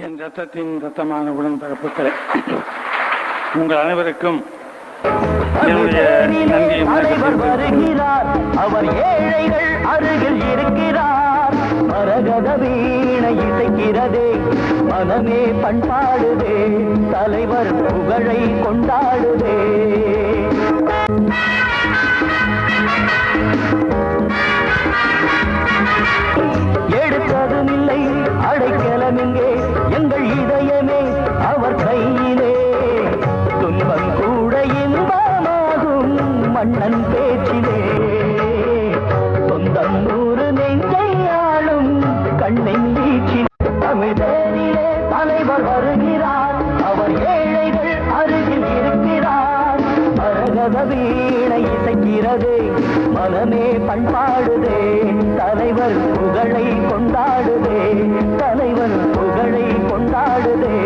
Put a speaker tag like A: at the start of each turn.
A: என் ரத்தத்தின் ரத்தமான உடன்பிறப்புகளே, உங்கள் அனைவருக்கும்
B: தலைவர் வருகிறார். அவர் ஏழைகள் அருகில் இருக்கிறார். மரகத வீணை இசைக்கிறதே, மனமே பண்பாடுதே, தலைவர் புகழை கொண்டாடுதே. எடுத்ததும் இல்லை அடைக்கலம் இங்கே, எங்கள் இதயமே அவர் கையிலே. துன்பம் கூட இன்பமாகும் மன்னன் பேச்சிலே. சொந்தம் நூறு நெஞ்சை ஆளும் கண்ணின் வீச்சில் தமிழேரிலே தலைவர் வருகிறார். அவர் ஏழைகள் அருகில் இருக்கிறார். மரகத வீணை இசைக்கிறதே, மனமே பண்பாடுதே, தலைவர் புகழை கொண்டாடுதே, தலைவர் புகழை கொண்டாடுதே.